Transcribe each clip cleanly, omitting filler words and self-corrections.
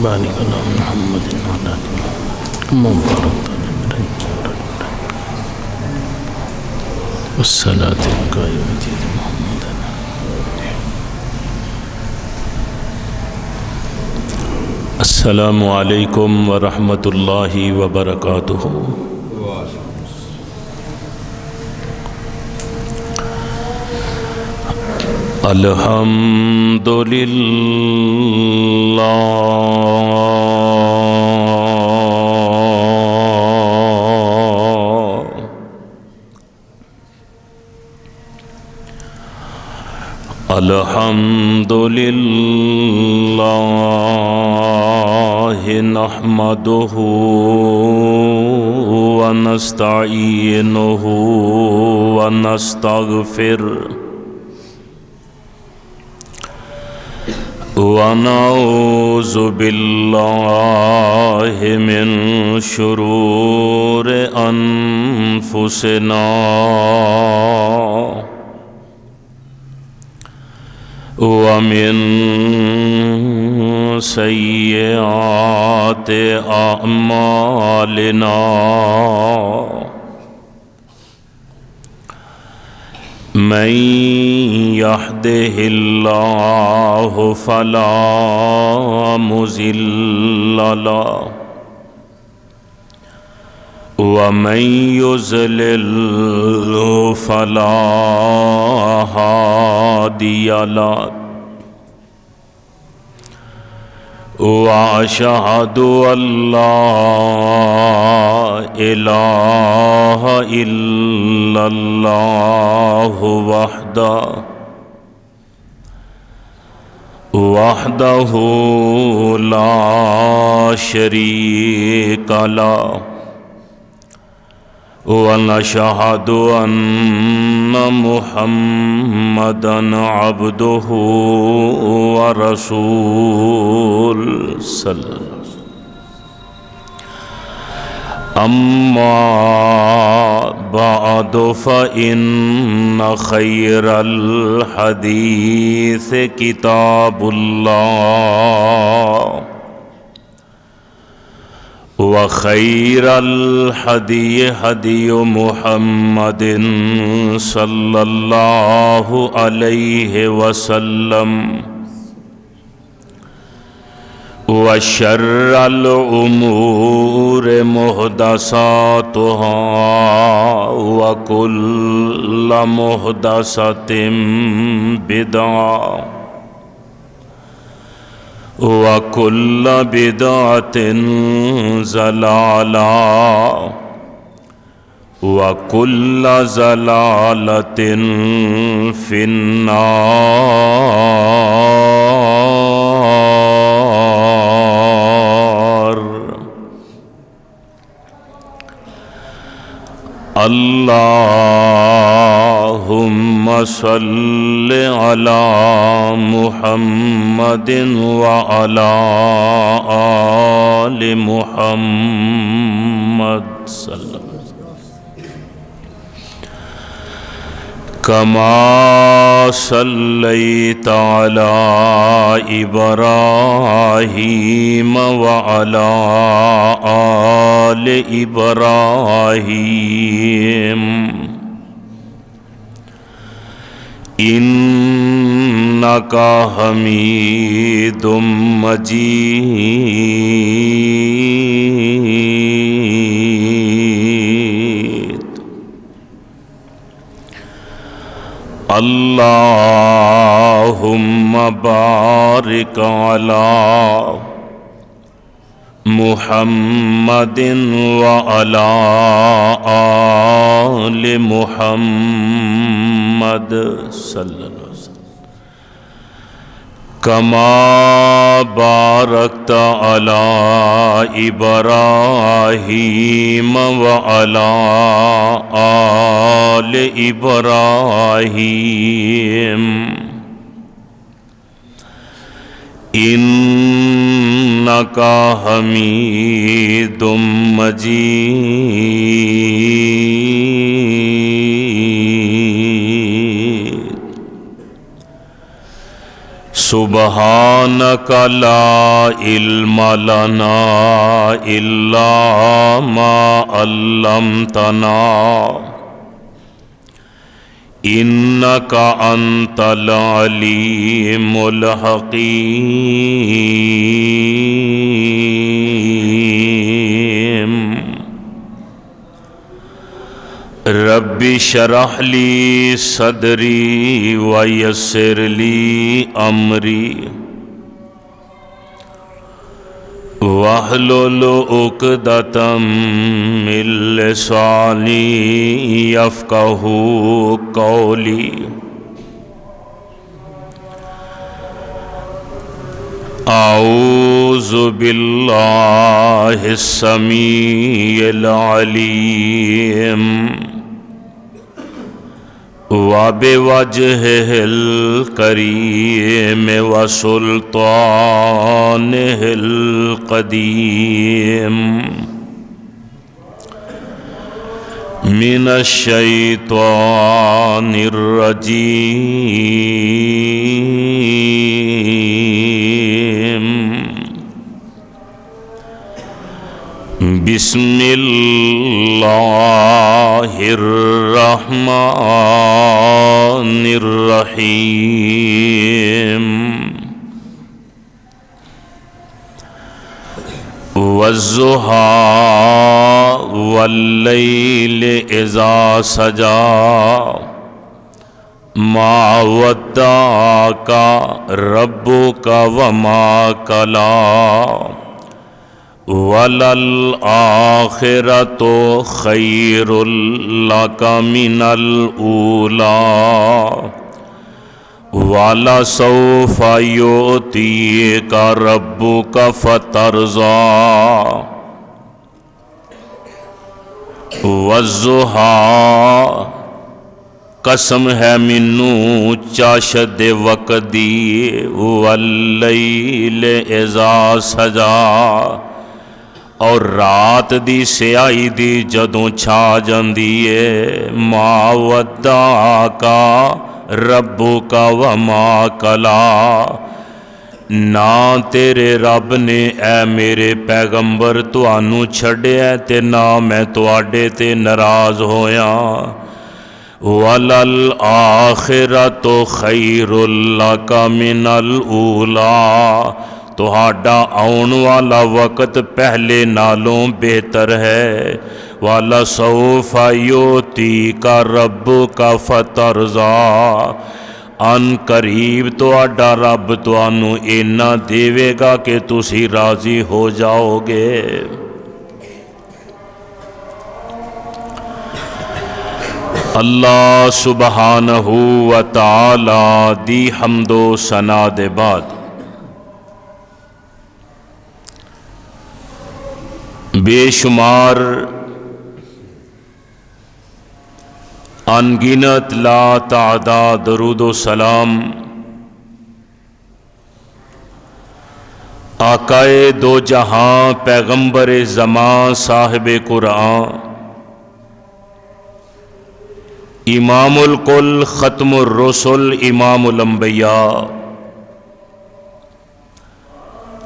بارك على محمد وعلى آل محمد كما باركت على إبراهيم والصلاة القائمة على محمد. السلام علیکم ورحمۃ اللہ وبرکاتہ. الحمد للہ الحمد للہ نحمدہ ونستعینہ ونستغفرہ ونعوذ باللہ من شرور انفسنا ومن سیئات اعمالنا من يهده الله فلا مضل له ومن يضلل فلا هادي له وأشهد أن لا إله إلا الله وحده لا شريك له ونشهد أن محمدًا عبده ورسوله صلى الله عليه وسلم. أما بعد فإن خير الحديث كتاب الله وخير الهدي هدي محمد صلى الله عليه وسلم وشر الأمور محدثاتها وكل محدثة بدعة وكل بدعة ضلالة وكل ضلالة في النار. اللهم صل على محمد وعلى آل محمد صلى الله عليه وسلم كما صليت على إبراهيم وعلى آل إبراهيم إنك حميد مجيد. اللهم بارك على محمد وعلى آل محمد صلى الله عليه وسلم كما باركت على إبراهيم وعلى آل إبراهيم إنك حميد مجيد. سبحانک لا علم لنا الا ما علمتنا انک انت العلیم الحکیم رب اشرح لی صدری ویسر لی امری واحلل عقدۃ من لسانی یفقہوا قولی اعوذ باللہ السمیع العلیم وبوجہہ الکریم وسلطانہ القدیم من الشیطان الرجیم بسم اللہ الرحمن الرحیم والضحی واللیل اذا سجی ما ودعک ربک وما قلی وَلَلْآخِرَةُ خَيْرٌ لَكَ مِنَ الْأُولَىٰ وَلَسَوْفَ يُؤْتِيكَ رَبُّكَ فَتَرْضَىٰ وَالضُّحَىٰ قسم ہے مینوں چاشت دے وقت دی واللیل اذا سجا اور رات دی سیاہی دی جدوں چھا جاندی ہے ما ودعک ربک وما قلی نہ تیرے رب نے اے میرے پیغمبر تانوں چھڈیا تے نہ میں تواڈے تے ناراض ہویاں وَلَلْآخِرَةُ خَيْرٌ لَكَ مِنَ الْأُولَىٰ تہاڈا آن والا وقت پہلے نالوں بہتر ہے وَلَسَوْفَ يُؤْتِيكَ رَبُّكَ فَتَرْضَىٰ ان قریب تہاڈا رب تانوں اینا دیوے گا کہ تسی راضی ہو جاؤ گے اللہ سبحانہ و تعالی دی حمد و ثنا دے بعد بے شمار انگنت لا تعداد درود و سلام آقائے دو جہاں پیغمبر زمان صاحب قرآن امام الکل ختم الرسل امام الانبیاء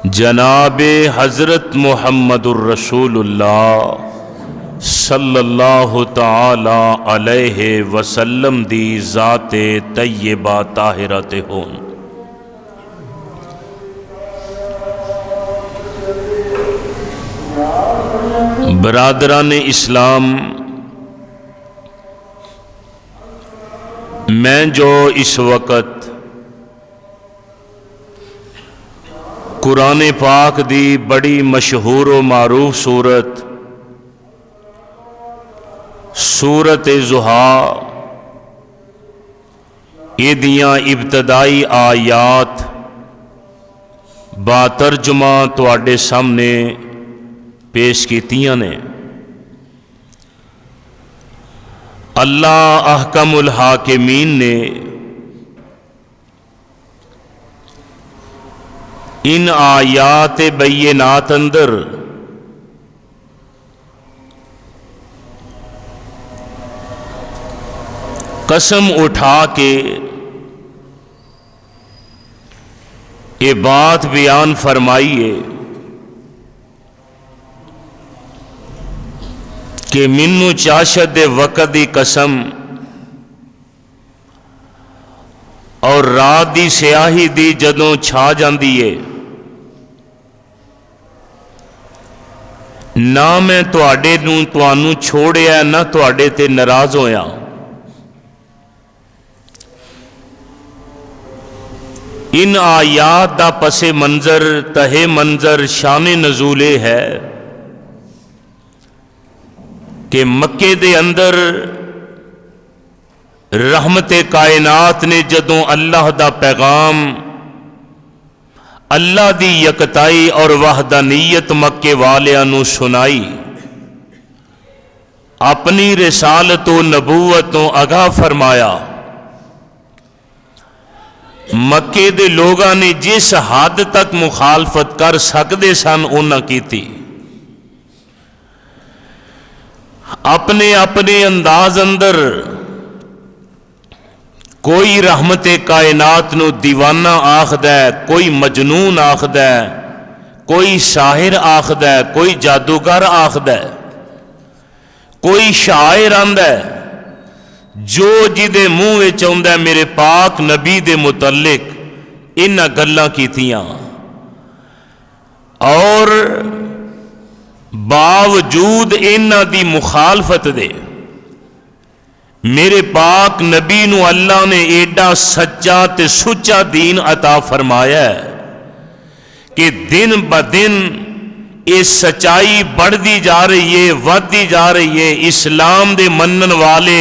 جناب حضرت محمد الرسول اللہ صلی اللہ تعالی علیہ وسلم دی ذات طیبہ طاہرہ ہون برادران اسلام میں جو اس وقت قرآن پاک دی بڑی مشہور و معروف سورت ضحیٰ یہ دیاں ابتدائی آیات با ترجمہ تواڈے سامنے پیش کیتیاں نے اللہ احکم الحاکمین نے ان آیات بینات اندر قسم اٹھا کے یہ بات بیان فرمائیے کہ مینوں چاشت دے وقت دی قسم اور رات دی سیاہی دی جدوں چھا جاندی ہے، نہ میں تانوں چھوڑیا نہ تواڈے تے ناراض ہویا۔ ان آیات دا پس منظر تہ منظر شان نزول ہے کہ مکے دے اندر رحمت کائنات نے جدوں اللہ دا پیغام، اللہ دی یکتائی اور وحدانیت مکے والیاں نو سنائی، اپنی رسالت و نبوت تو آگاہ فرمایا، مکے دے لوگاں نے جس حد تک مخالفت کر سکتے سن انہاں کیتی، اپنے اپنے انداز اندر کوئی رحمت کائنات نو دیوانہ آخد ہے، کوئی مجنون آخد ہے، کوئی شاعر آخد ہے، کوئی جادوگر آخد ہے، کوئی شاعر آندا ہے، جو جدے منہ وچ آندا ہے میرے پاک نبی دے متعلق انہاں گلاں کیتیاں، اور باوجود انہاں دی مخالفت دے میرے پاک نبی نو اللہ نے ایڈا سچا تے سچا دین عطا فرمایا ہے کہ دن بدن یہ سچائی بڑھتی جا رہی ہے، ودتی جا رہی ہے، اسلام دے منن والے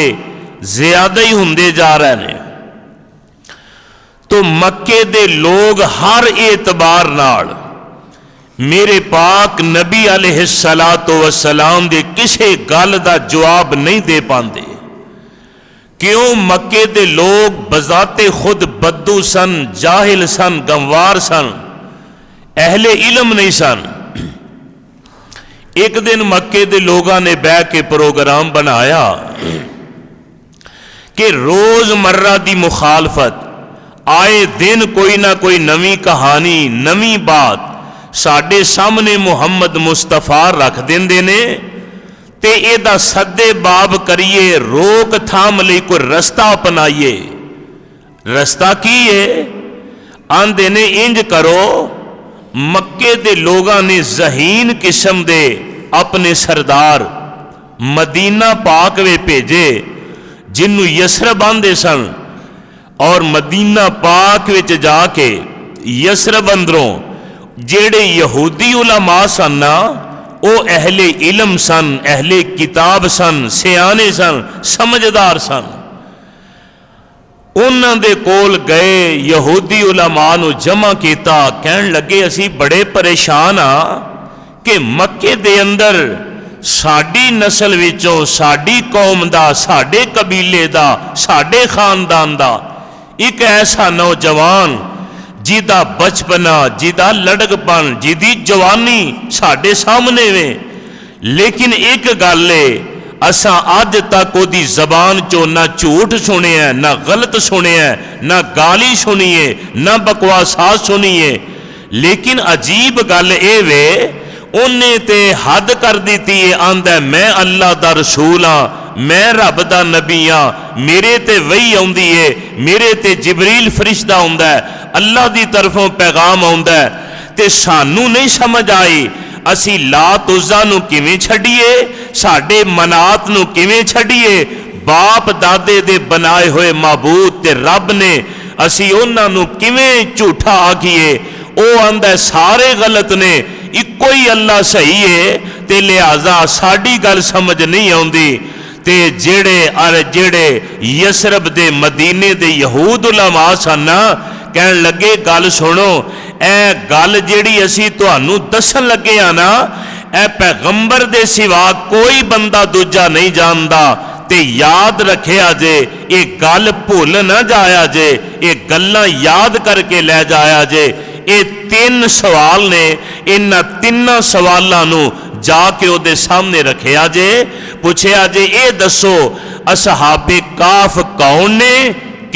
زیادہ ہی ہوندے جا رہے ہیں۔ تو مکے دے لوگ ہر اعتبار نال میرے پاک نبی علیہ الصلوۃ والسلام دے کسے گل دا جواب نہیں دے پاندے، کیوں؟ مکے دے لوگ بذات خود بدو سن، جاہل سن، گنوار سن، اہل علم نہیں سن۔ ایک دن مکے دے لوگاں نے بیٹھ کے پروگرام بنایا کہ روز مرہ دی مخالفت، آئے دن کوئی نہ کوئی نویں کہانی، نویں بات ساڈے سامنے محمد مصطفیٰ رکھ دیندے نے، تے اے دا سدے باب کریے، روک تھام لئی کوئی رستہ اپنائیے۔ رستہ کی ہے؟ آندے نے انج کرو، مکے دے لوگاں نے ذہین قسم دے اپنے سردار مدینہ پاک وے بھیجے، جنوں یسرب آندے سن، اور مدینہ پاک وچ جا کے یسرب اندروں جیڑے یہودی علماء سن نا، او اہل علم سن، اہل کتاب سن، سیانے سن، سمجھدار سن، انہاں دے کول گئے، یہودی علماء نو جمع کیتا، کہن لگے اسی بڑے پریشان ہاں کہ مکے دے اندر ساڈی نسل وچوں، ساڈی قوم دا، ساڈے قبیلے دا، ساڈے خاندان دا ایک ایسا نوجوان جیدہ بچپنا، جیدہ لڑکپن، جیدی جوانی ساڈے سامنے وے، لیکن ایک گل ہے، اساں اج تک او دی زبان چو نہ جھوٹ سنے ہیں، نہ غلط سنے ہیں، نہ گالی سنی ہے، نہ بکواسات سنی ہے، لیکن عجیب گل اے وے انہیں تے حد کر دیتی ہے، آندہ ہے میں اللہ دا رسول ہاں، میں رب دا نبی ہاں، میرے تے وحی آندی ہے، میرے تے جبریل فرشتہ آندا ہے، اللہ دی طرفوں پیغام آندا ہے، تے سانو نہیں سمجھ آئی اسی لات عزا نو کیویں چھڈیے، ساڈے منات نو کیویں چھڈیے، باپ دادے دے بنائے ہوئے معبود تے رب نے اسی انہاں نو کیویں جھوٹا آکھیے۔ او آندا ہے سارے غلط نے، ایکو ہی اللہ صحیح ہے، تے لہذا ساڈی گل سمجھ نہیں آندی۔ تے جیڑے یسرب دے مدینے دے یہود علماء سن نا، کہن لگے گل سنو، اے گل جیڑی اسی تانوں دسن لگے ہاں نا، اے پیغمبر دے سوا کوئی بندہ دوجا نہیں جاندا، تے یاد رکھیا جے، اے گل بھول نہ جایا جے، اے گلاں یاد کر کے لے جایا جے۔ اے 3 سوال نے، انہاں 3 سوالاں نو جا کے او دے سامنے رکھیا جے، پوچھیا جے اے دسو اصحاب کاف کون نے،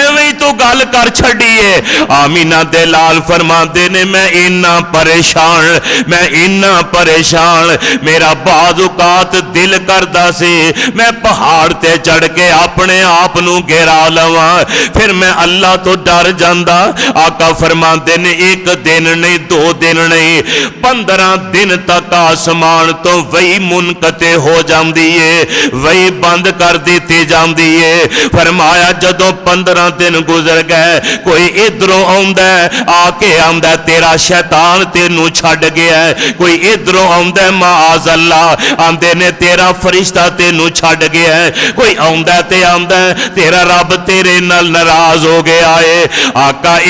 ਐਵੇਂ ਤੋਂ ਗੱਲ ਕਰ ਛੱਡੀਏ। ਆਮੀਨਾ ਦੇ ਲਾਲ ਫਰਮਾਉਂਦੇ ਨੇ ਮੈਂ ਇੰਨਾ ਪਰੇਸ਼ਾਨ ਮੇਰਾ ਬਾਜ਼ ਔਕਾਤ ਦਿਲ ਕਰਦਾ ਸੀ ਮੈਂ ਪਹਾੜ ਤੇ ਚੜ ਕੇ ਆਪਣੇ ਆਪ ਨੂੰ ਗਿਰਾ ਲਵਾਂ, ਫਿਰ ਮੈਂ ਅੱਲਾ ਤੋਂ ਡਰ ਜਾਂਦਾ। ਆਕਾ ਫਰਮਾਉਂਦੇ ਨੇ ਇੱਕ ਦਿਨ ਨਹੀਂ, 2 ਦਿਨ ਨਹੀਂ, 15 ਦਿਨ ਤੱਕ ਆਸਮਾਨ ਤੋਂ ਵਹੀ ਮੁਨਕਤੇ ਹੋ ਜਾਂਦੀ ਏ, ਵਹੀ ਬੰਦ ਕਰ ਦਿੱਤੀ ਜਾਂਦੀ ਏ। ਫਰਮਾਇਆ ਜਦੋਂ 15 ਦਿਨ ਗੁਜ਼ਰ ਗਏ, ਕੋਈ ਇਧਰੋਂ ਆਉਂਦਾ ਆ ਕੇ ਆਉਂਦਾ ਤੇਰਾ ਸ਼ੈਤਾਨ ਤੈਨੂੰ ਛੱਡ ਗਿਆ, ਕੋਈ ਇਧਰੋਂ ਆਉਂਦਾ ਮਾਅਜ਼ ਅੱਲਾ ਆਂਦੇ ਨੇ ਤੇਰਾ ਫਰਿਸ਼ਤਾ ਤੈਨੂੰ ਛੱਡ ਗਿਆ, ਕੋਈ ਆਉਂਦਾ ਤੇ ਆਉਂਦਾ ਤੇਰਾ ਰੱਬ ਤੇਰੇ ਨਾਲ ਨਾਰਾਜ਼ ਹੋ ਗਿਆ ਏ। ਆਕਾ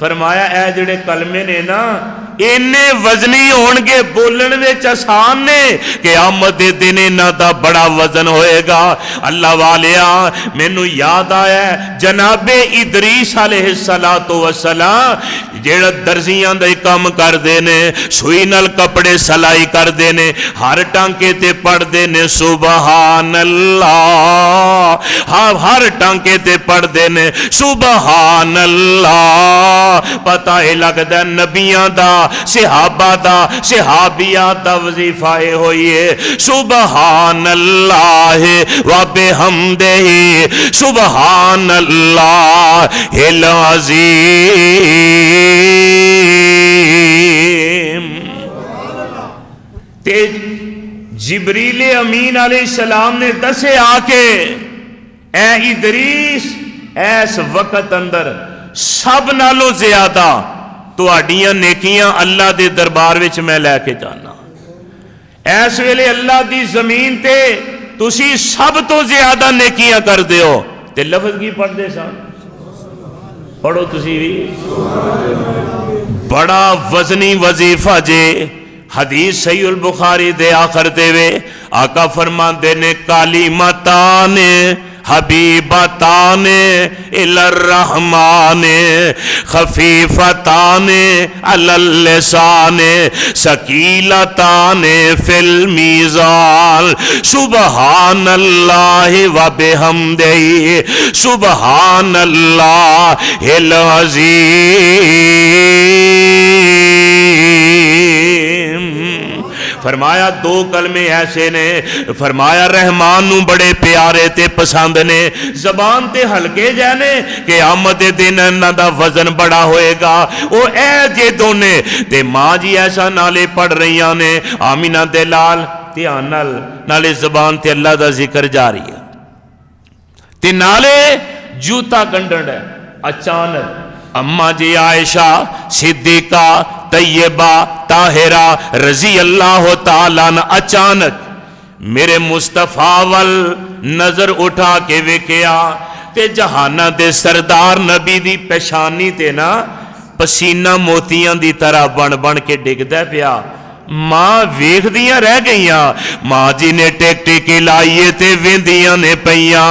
فرمایا اے جڑے کلمے نے نا اینے وزنی ہونگے بولن وچ آسان نے کہ قیامت دے دن انہاں دا بڑا وزن ہوئے گا۔ اللہ والیا مینوں یاد آیا ہے جناب ادریس علیہ السلام جڑا درزیاں دا کام کردے نے، سوئی نال کپڑے سلائی کردے نے، ہر ٹانکے تے پڑھدے نے سبحان اللہ، ہر ٹانکے تے پڑھدے نے سبحان اللہ۔ پتہ اے لگدا نبیاں دا، صحابہ دا، صحابیات دا وظیفہ ہوئی ہے سبحان اللہ و بحمدہ سبحان اللہ العظیم۔ تے جبریل امین علیہ السلام نے دسے آ کے اے ادریس ایس وقت اندر سب نالوں زیادہ تہاڈیاں نیکیاں اللہ دے دربار وچ میں لے کے جانا۔ ایس ویلے اللہ دی زمین تے تسی سب تو زیادہ نیکیاں کر دیو تے لفظ کی پڑھ دے سان پڑھو تسی بھی بڑا وزنی وظیفہ جے۔ حدیث صحیح البخاری دے آخر دے وے آقا فرماندے نے کالیمتان حبیبتان الی الرحمن خفیفتان علی اللسان ثقیلتان فی المیزان سبحان اللہ و بحمدہ سبحان اللہ العظیم۔ فرمایا دو کلمے ایسے نے، فرمایا رحمان نو بڑے پیارے تے پسند نے، زبان تے ہلکے جانے کہ قیامت دن انہاں دا وزن بڑا ہوئے گا۔ او اے جے دونے تے ماں جی ایسا نالے پڑھ رہیاں نے آمینہ دے لال دھیان نالے زبان تے اللہ دا ذکر جاری ہے تے نالے جوتا گنڈن ہے۔ اچانک اماں جی عائشہ صدیقہ طیبہ طاہرہ رضی اللہ تعالیٰ عنہ اچانک میرے مصطفیٰ وال نظر اٹھا کے ویکھیا تے جہانہ دے سردار نبی دی پیشانی تے نا پسینہ موتیاں دی طرح بن بن کے ڈگدا پیا۔ ماں ویکھ دیاں رہ گئیاں، ماں جی نے ٹیک ٹیکی لائیے تے ویندیاں نے پئیاں۔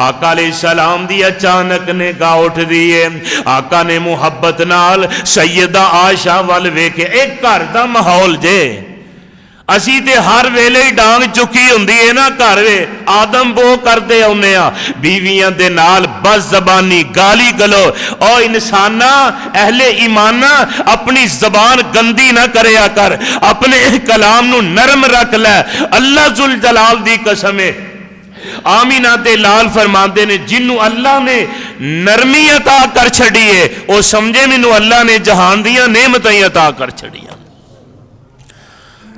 آقا علیہ السلام دی اچانک نے گا اٹھ دیئے، آقا نے محبت نال سیدہ عائشہ وال ویکھے ایک گھر دا ماحول جے اسی تے ہر ویلے ڈانگ چکی ہوندی ہے نا گھر وے آدم بو کردے اونے آ بیویاں دے نال بس زبانی گالی گلو او انسانا اہل ایمانہ اپنی زبان گندی نہ کریا کر، اپنے کلام نو نرم رکھ لے۔ اللہ ذوالجلال دی قسم ہے آمینہ تے لال فرماندے نے جنوں اللہ نے نرمی عطا کر چھڑیے او سمجھے مینوں اللہ نے جہان دیاں نعمتاں عطا کر چھڑیاں۔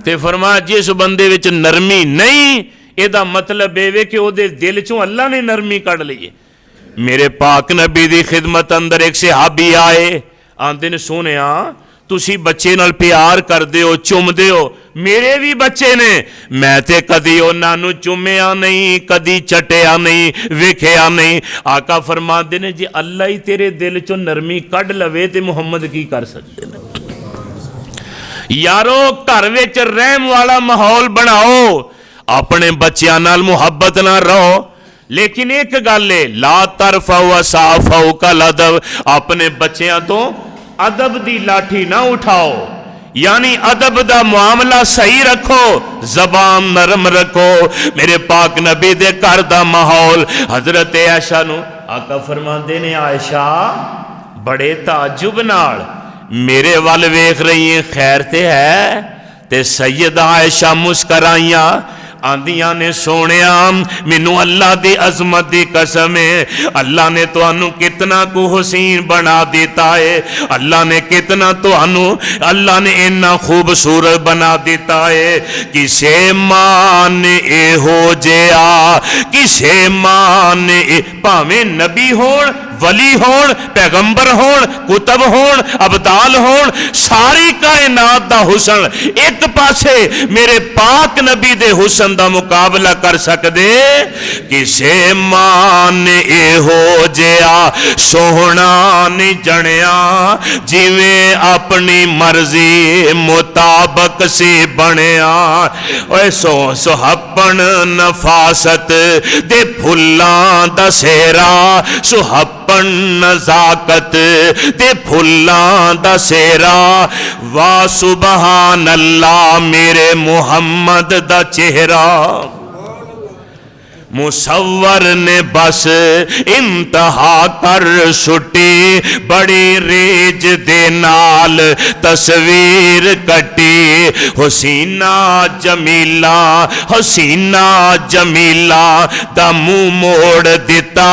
تے فرمایا جس بندے وچ نرمی نہیں اے دا مطلب اے کہ او دے دل چوں اللہ نے نرمی کڑ لیے۔ میرے پاک نبی دی خدمت اندر ایک صحابی آئے آندے نے سونیا تسی بچے نال پیار کر دیو چم دیو، میرے بھی بچے نے میں تے کدی انہاں نو چومیا نہیں کدی چٹیا نہیں ویکھیا نہیں۔ آقا فرماندے نے جی اللہ ہی تیرے دل چوں نرمی کڈ لوے تے محمد کی کر سکتے ہیں۔ یارو گھر وچ رحم والا ماحول بناؤ، اپنے بچیاں نال محبت نہ رہو، لیکن ایک گل ہے لا ترفعوا فوق الادب، اپنے بچیاں تو ادب دی لاٹھی نہ اٹھاؤ، یعنی ادب دا معاملہ صحیح رکھو، زبان نرم رکھو۔ میرے پاک نبی دے گھر دا ماحول حضرت عائشہ نو آقا فرماندے نے عائشہ بڑے تعجب نال میرے وال ویکھ رہی ہیں خیر تے ہے تے سیدہ عائشہ مسکرائیاں آندیاں نے سونیا مینوں اللہ دی عظمت دی قسم ہے اللہ نے تانوں کتنا کو حسین بنا دیتا ہے، اللہ نے کتنا تانوں اللہ نے اتنا خوبصورت بنا دیتا ہے۔ کسے ماں نے اے ہو جیا کسے ماں نے بھاویں نبی ہون ولی ہون پیغمبر ہون کتب ہون ابدال ہون ساری کائنات دا حسن ایک پاسے میرے پاک نبی دے حسن دا مقابلہ کر سکدے کسے ماں نے اے ہو جیا سوہنا نہیں جنیا جویں اپنی مرضی مطابق سی بنیا اوے سہپن نفاست دے پھلاں دا سہرا سہپن نزاکت دے پھلاں دا سہرا وا سبحان اللہ میرے محمد دا چہرہ مصور نے بس انتہا کر سٹی بڑی ریج دے نال تصویر کٹی حسینہ جمیلہ دا منہ موڑ دیتا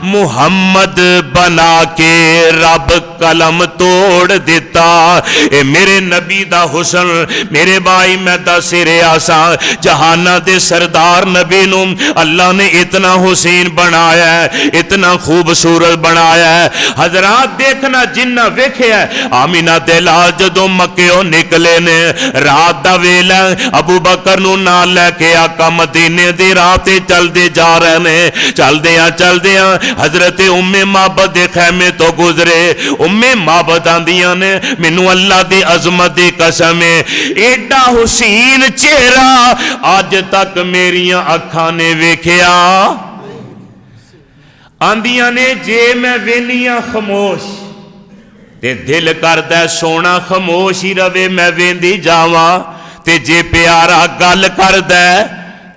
محمد بنا کے رب قلم توڑ دیتا اے میرے نبی دا حسن میرے بھائی میں دا سرے آسان جہانہ دے سردار نبی نم اللہ نے اتنا حسین بنایا ہے اتنا خوبصورت بنایا ہے حضرات دیکھنا جنہ ویکھے ہے آمینہ دے لال جدوں مکیوں نکلے نے رات دا ویلا ابو بکر نو نال لے کے آقا مدینے دی راتے چل دے جا رہے نے چل دیاں حضرت ام معبد دے خیمے تو گزرے ام معبد آندیاں نے مینوں اللہ دی عظمت دی قسم ہے ایڈا حسین چہرہ آج تک میریاں اکھاں نے ویکھیا آندیاں نے جے میں وینیاں خاموش تے دل کردہ سونا خاموش ہی روے میں ویندی جاواں تے جے پیارا گل کردہ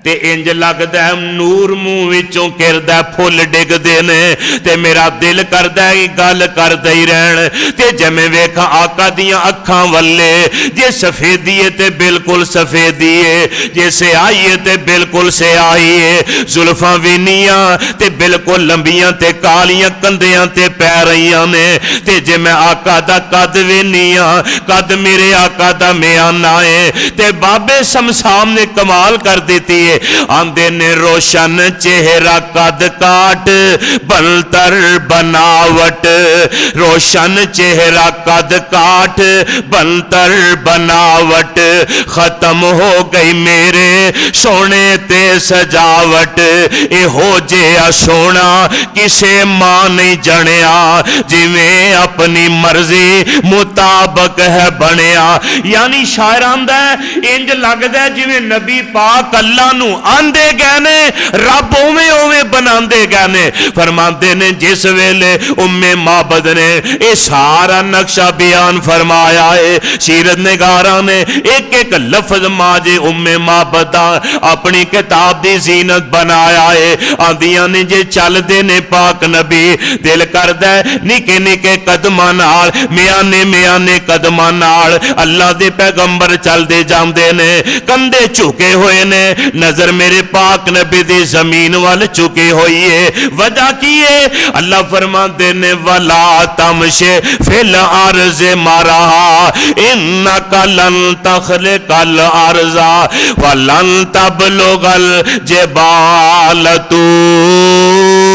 تے انج لگدا ہے نور منہ وچوں کردا پھل ڈگ دے نے تے میرا دل کردا ہے گل کردا ہی رہن تے جے میں ویکھاں آقا دیاں اکھاں ولے جے سفیدی ہے تے بالکل سفیدی ہے جے سیاہی ہے تے بالکل سیاہی ہے زلفاں وینیاں تے بالکل لمبیاں تے کالیاں کندیاں تے پے رہیاں نے تے جے میں آقا دا قد وینیاں قد میرے آقا دا میانہ ہے تے بابے سمسام نے کمال کر دیتی ہے آندے نے روشن چہرہ قد کاٹ بلتر بناوٹ روشن چہرہ قد کاٹ بلتر بناوٹ ختم ہو گئی میرے سونے تے سجاوٹ اے ہو جیا سونا کسے ماں نہیں جنیا جویں اپنی مرضی مطابق ہے بنیا یعنی شاعر آندہ ہے انج لگدا ہے جویں نبی پاک اللہ نو آندے گئے نے رب اوے بناندے گئے نے فرماندے نے جس ویلے ام معبد نے اے سارا نقشہ بیان فرمایا ہے سیرت نگاراں نے ایک ایک لفظ ماجے ام معبد اپنی کتاب دی زینت بنایا ہے آندیاں نے جے چل دے نے پاک نبی دل کردہ ہے نکے نکے قدماں نال میانے قدماں نال اللہ دے پیغمبر چل دے جاندے نے کندھے جھکے ہوئے نے نظر میرے پاک نبی دی زمین وال چکی ہوئی ہے وجہ کی ہے اللہ فرماتے نے وَلَا تَمْشِ فِي الْأَرْضِ مَرَحًا إِنَّكَ لَن تَخْرِقَ الْأَرْضَ وَلَن تَبْلُغَ الْجِبَالَ طُولًا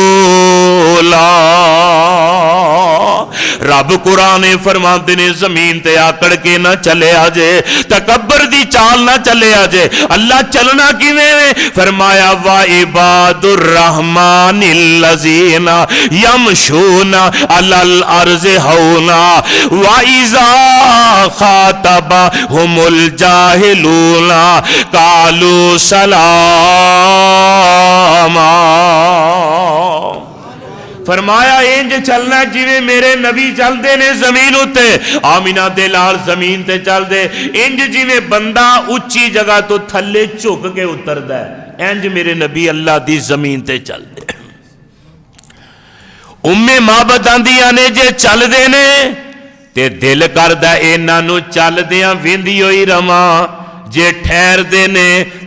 رب قرآن فرماتے نے زمین تے آکڑ کے نہ چلے آجے تکبر دی چال نہ چلے آجے اللہ چلنا کیویں فرمایا وَعِبَادُ الرَّحْمَنِ الَّذِينَ يَمْشُونَ عَلَى الْأَرْضِ هَوْنًا وَإِذَا خَاطَبَهُمُ الْجَاهِلُونَ قَالُوا سَلَامًا فرمایا انج چلنا جویں میرے نبی چل دے نے زمین اتے آمینہ دے لال زمین تے چل دے انج جویں بندہ اچھی جگہ تو تھلے جھک کے اتر ہے انج میرے نبی اللہ دی زمین تے چل دے ام معبد آندیاں نے جے چل دے نے تے دل کردہ انہاں نو چل دیاں ویندی ہوئی رواں جے ٹھہر دے نے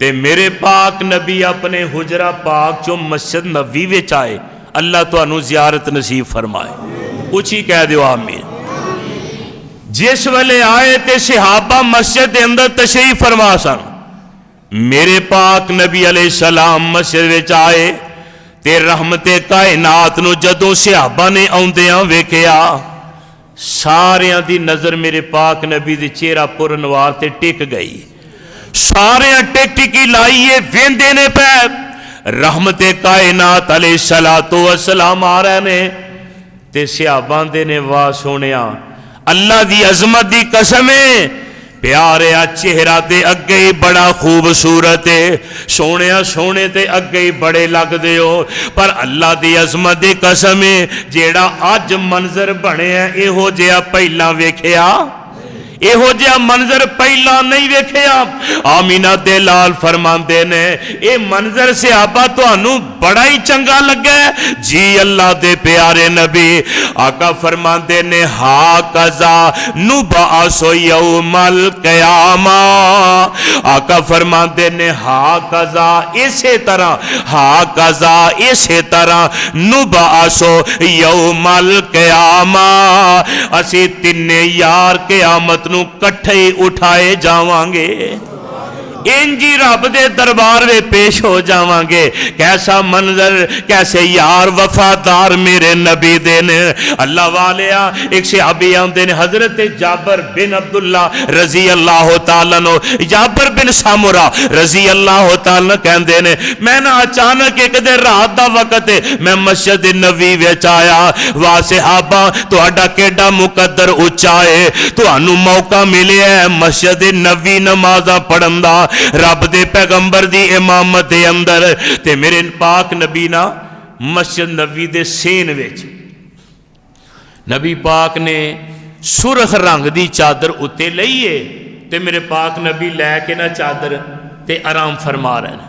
تے میرے پاک نبی اپنے حجرہ پاک چو مسجد نبوی وچ آئے. اللہ تانوں زیارت نصیب فرمائے. اچھی کہہ دیو آمین. جس ویلے آئے تے صحابہ مسجد دے اندر تشریف فرما سن. میرے پاک نبی علیہ السلام مسجد وچ آئے تے رحمت کائنات نو جدوں صحابہ نے آوندیاں ویکھیا ساریاں دی نظر میرے پاک نبی دے چہرہ پر انوار تے ٹک گئی. ساریاں ٹک ٹکی لائیے ویندے نے پہ رحمت کائنات علیہ السلام آ رہے نے تے صحابہ دے نے واہ سونیا اللہ دی عظمت دی قسم ہے پیارے چہرہ تے اگے ہی بڑا خوبصورت ہے سونیا سونے تے اگے ہی بڑے لگ دے ہو پر اللہ دی عظمت دی قسم ہے جیڑا اج منظر بنے ہیں ایہو جہا پہلا ویکھیا ایہو جہا منظر پہلا نہیں ویکھیا. آمینہ دے لال فرماندے نے اے منظر صحابہ تانوں بڑا ہی چنگا لگا ہے جی اللہ دے پیارے نبی. آقا فرماندے نے ہا قضا نبعث یوم القیامہ. آقا فرماندے نے ہا قضا اسی طرح ہا قضا اسی طرح نبعث یوم القیامہ اسی تینے یار قیامت نو کٹھے اٹھائے جاواں گے انجی رب دے دربار میں پیش ہو جاواں گے. کیسا منظر کیسے یار وفادار میرے نبی دے نے. اللہ والیا ایک صحابی آندے نے حضرت جابر بن عبداللہ رضی اللہ تعالیٰ عنہ جابر بن سامورہ رضی اللہ تعالیٰ کہندے نے میں نا اچانک ایک دن رات دا وقت ہے میں مسجد نبوی وچ آیا وا صحابہ تہاڈا کیڈا مقدر اونچا ہے تانوں موقع ملیا ہے مسجد نبوی نمازاں پڑھن دا رب دے پیغمبر دی امامت دے اندر تے میرے پاک نبی نا مسجد نبوی دے سین وچ نبی پاک نے سرخ رنگ دی چادر اتے لئیے تے میرے پاک نبی لے کے نا چادر تے آرام فرما رہے ہیں.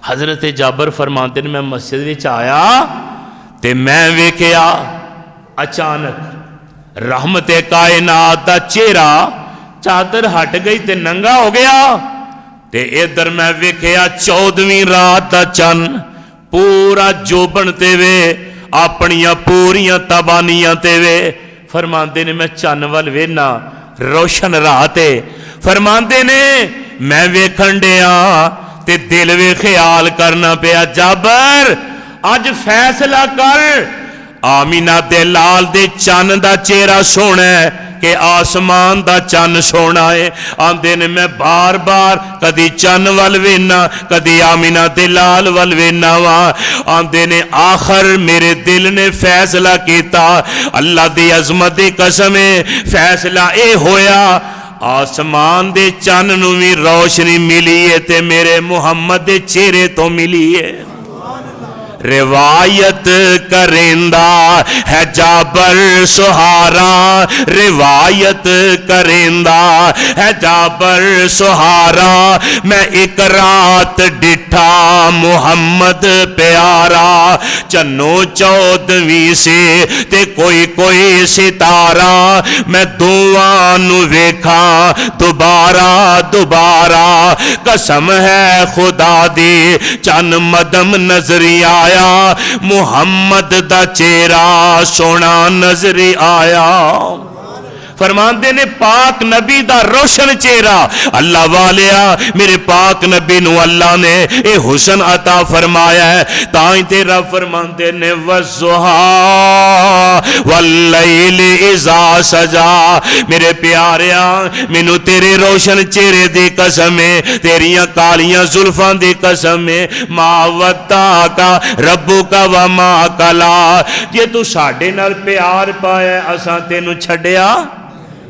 حضرت جابر فرماتے ہیں میں مسجد وچ آیا تے میں ویکھیا اچانک رحمت کائنات دا چہرہ چادر ہٹ گئی تے ننگا ہو گیا تے ادھر میں ویکھیا 14ویں رات دا چن پورا جوبن تے وے اپنیاں پوریاں تبانیاں تے وے. فرماندے نے میں چن ول وینا روشن رات ہے فرماندے نے میں ویکھن ڈیا تے دل وے خیال کرنا پیا جابر اج فیصلہ کر آمینہ دے لال دے چن دا چہرہ سونا ہے کہ آسمان دا چن سونا ہے. آندے نے میں بار بار کدی چن ول وینا کدی آمینہ دے لال ول وینا وا. آندے نے آخر میرے دل نے فیصلہ کیتا اللہ دی عظمت دی قسم ہے فیصلہ اے ہویا آسمان دے چن نو بھی روشنی ملی ہے تے میرے محمد دے چہرے تو ملی ہے. روایت کرندہ ہے جابر سہارا روایت کرندہ ہے جابر سہارا میں ایک رات ڈٹھا محمد پیارا چنو 14ویں سے تے کوئی کوئی ستارہ میں دوانو ویکھا دوبارہ دوبارہ قسم ہے خدا دی چن مدم نظری آیا محمد دا چہرہ سونا نظری آیا. فرماندے نے پاک نبی دا روشن چہرہ اللہ والیا میرے پاک نبی نو اللہ نے اے حسن عطا فرمایا ہے تائیں تیرا فرماندے نے والضحا واللیل اذا سجا. میرے پیاریا مینوں تیرے روشن چہرے دی قسم ہے تیریاں کالیاں زلفاں دی قسم ہے ما ودعک ربک وما قلا. جے تو ساڈے نال پیار پایا اساں تینوں چھڈیا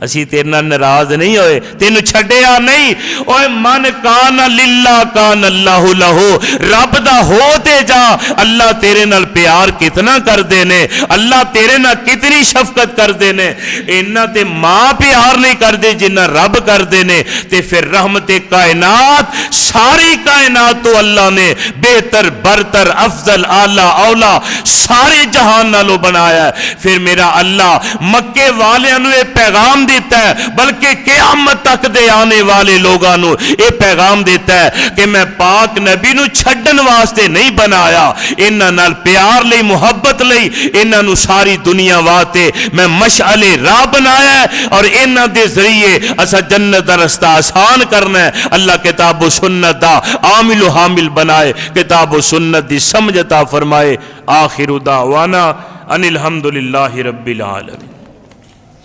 اسی تیرے نال ناراض نہیں ہوئے تینوں چھڈیا نہیں. اوے من کان للہ کان اللہ لہو رب دا ہو تے جا اللہ تیرے نال پیار کتنا کر دینے اللہ تیرے نال کتنی شفقت کر دینے انہاں تے ماں پیار نہیں کر دے جنہ رب کر دینے تے پھر رحمت کائنات ساری کائنات تو اللہ نے بہتر برتر افضل اعلیٰ اولا سارے جہان نالو بنایا ہے. پھر میرا اللہ مکے والے انوے پیغام دیتا ہے بلکہ قیامت تک دے آنے والے لوگاں نو یہ پیغام دیتا ہے کہ میں پاک نبی نو چھڈن واسطے نہیں بنایا، انہاں نال پیار لئی محبت لئی انہاں نو ساری دنیا واسطے میں مشعل راہ بنایا ہے اور انہاں دے ذریعے اسا جنت دا رستہ آسان کرنا ہے۔ اللہ کتاب و سنت دا عامل و حامل بنائے، کتاب و سنت دی سمجھ عطا فرمائے۔ آخر دعوانا ان الحمدللہ رب العالمین۔